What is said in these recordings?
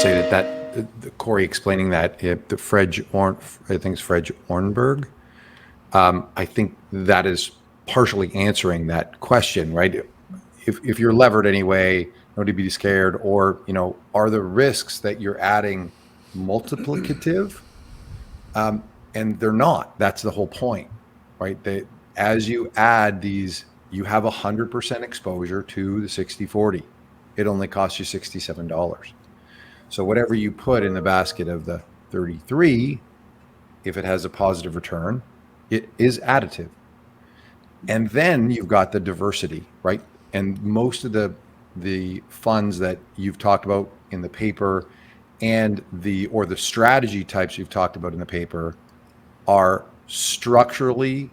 say that Corey explaining that the I think it's Fred Ornberg. I think that is partially answering that question, right? If you're levered anyway, no need to be scared, or are the risks that you're adding multiplicative? And they're not. That's the whole point, right? As you add these, you have 100% exposure to the 60/40. It only costs you $67. So whatever you put in the basket of the 33, if it has a positive return, it is additive. And then you've got the diversity, right? And most of the funds that you've talked about in the paper and the strategy types you've talked about in the paper are structurally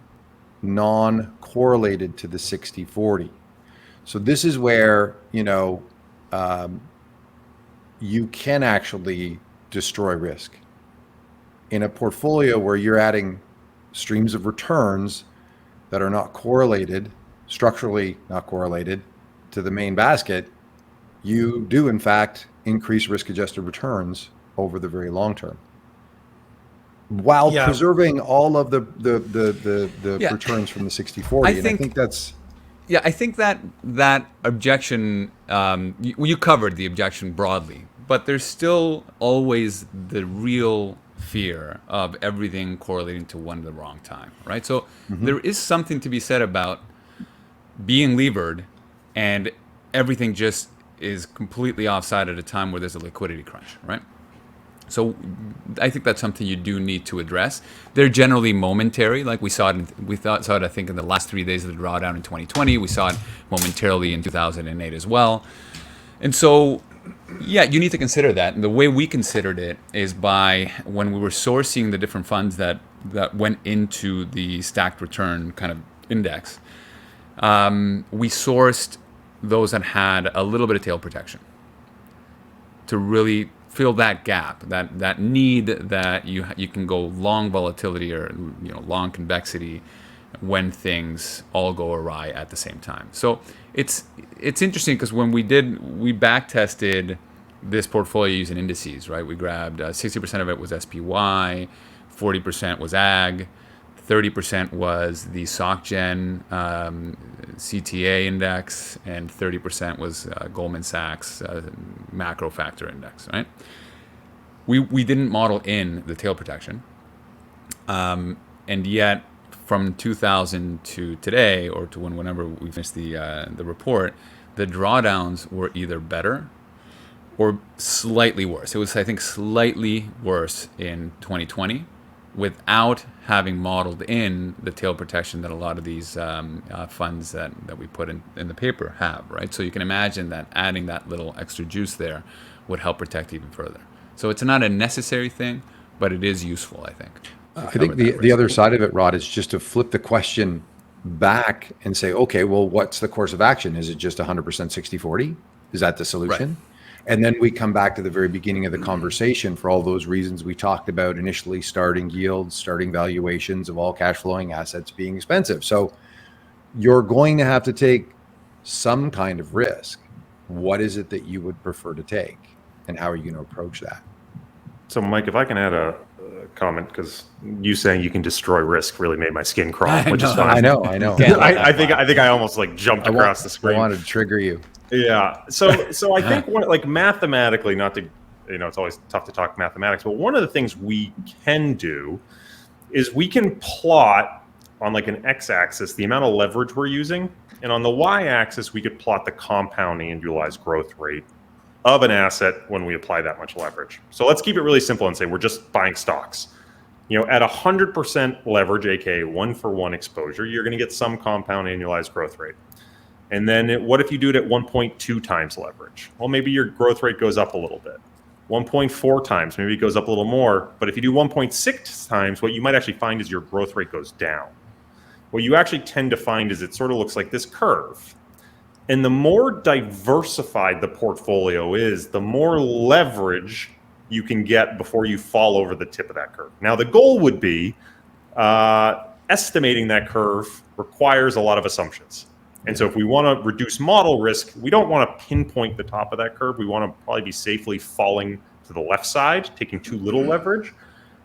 non-correlated to the 60/40. So this is where, you can actually destroy risk. In a portfolio where you're adding streams of returns that are not correlated, structurally not correlated to the main basket, you do in fact increase risk-adjusted returns over the very long term, while preserving all of the returns from the 60/40. I think that's... Yeah, I think that objection, you covered the objection broadly, but there's still always the real fear of everything correlating to one at the wrong time, right? So there is something to be said about being levered and everything just is completely offside at a time where there's a liquidity crunch, right? So I think that's something you do need to address. They're generally momentary, like we saw it. I think in the last 3 days of the drawdown in 2020. We saw it momentarily in 2008 as well. And so, yeah, you need to consider that. And the way we considered it is by when we were sourcing the different funds that went into the stacked return kind of index. We sourced those that had a little bit of tail protection to really fill that gap, that need that you can go long volatility or long convexity when things all go awry at the same time. So it's interesting because when we back tested this portfolio using indices, right? We grabbed 60% of it was SPY, 40% was AG, 30% was the SocGen CTA index, and 30% was Goldman Sachs macro factor index, right? We didn't model in the tail protection. And yet from 2000 to today, or to whenever we finished the report, the drawdowns were either better or slightly worse. It was, I think, slightly worse in 2020 without having modeled in the tail protection that a lot of these funds that we put in the paper have, right? So you can imagine that adding that little extra juice there would help protect even further. So it's not a necessary thing, but it is useful, I think. I think the other side of it, Rod, is just to flip the question back and say, okay, well, what's the course of action? Is it just 100% 60/40? Is that the solution? Right. And then we come back to the very beginning of the conversation for all those reasons we talked about initially, starting yields, starting valuations of all cash flowing assets being expensive. So you're going to have to take some kind of risk. What is it that you would prefer to take? And how are you going to approach that? So Mike, if I can add a comment, because you saying you can destroy risk really made my skin crawl, which is fine. I know. I think I almost jumped across the screen. I wanted to trigger you. Yeah. So I think mathematically, not to, it's always tough to talk mathematics, but one of the things we can do is we can plot on an x-axis the amount of leverage we're using, and on the y-axis we could plot the compounding annualized growth rate of an asset when we apply that much leverage. So let's keep it really simple and say we're just buying stocks. At 100% leverage, aka 1-for-1 exposure, you're going to get some compound annualized growth rate. And then what if you do it at 1.2 times leverage? Well, maybe your growth rate goes up a little bit. 1.4 times, maybe it goes up a little more. But if you do 1.6 times, what you might actually find is your growth rate goes down. What you actually tend to find is it sort of looks like this curve. And the more diversified the portfolio is, the more leverage you can get before you fall over the tip of that curve. Now, the goal would be estimating that curve requires a lot of assumptions. And so if we want to reduce model risk, we don't want to pinpoint the top of that curve. We want to probably be safely falling to to the left side, taking too little leverage.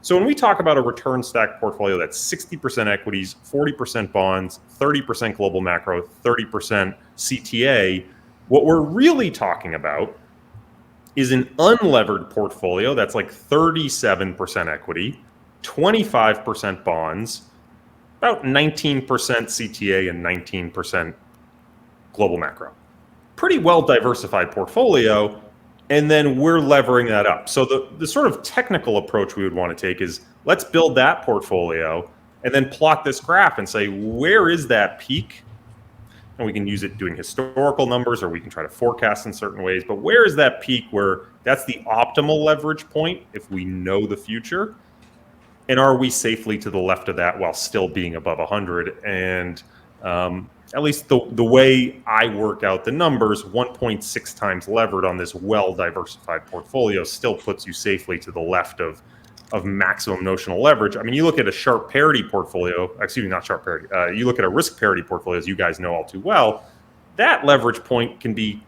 So when we talk about a return stack portfolio that's 60% equities, 40% bonds, 30% global macro, 30% CTA, what we're really talking about is an unlevered portfolio that's like 37% equity, 25% bonds, about 19% CTA, and 19% global macro. Pretty well diversified portfolio, and then we're levering that up. So the sort of technical approach we would want to take is let's build that portfolio and then plot this graph and say, where is that peak? And we can use it doing historical numbers, or we can try to forecast in certain ways. But where is that peak where that's the optimal leverage point if we know the future? And are we safely to the left of that while still being above 100? And at least the way I work out the numbers, 1.6 times levered on this well-diversified portfolio still puts you safely to the left of maximum notional leverage. I mean, you look at a sharp parity portfolio, excuse me, not sharp parity, you look at a risk parity portfolio, as you guys know all too well, that leverage point can be,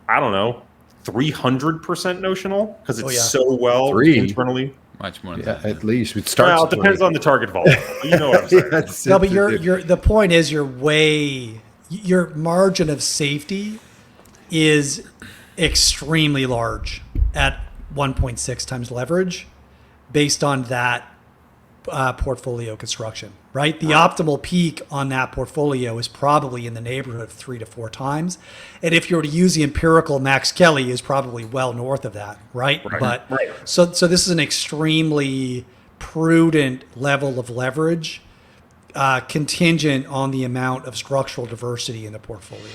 I don't know, 300% notional because it's so well internally. Much more than Yeah, that. at least it starts. Well, it depends on the target volume. You know what I'm saying. No, but the point is your margin of safety is extremely large at 1.6 times leverage based on that portfolio construction, right? The optimal peak on that portfolio is probably in the neighborhood of 3 to 4 times. And if you were to use the empirical Max Kelly is probably well north of that, right? But so this is an extremely prudent level of leverage contingent on the amount of structural diversity in the portfolio.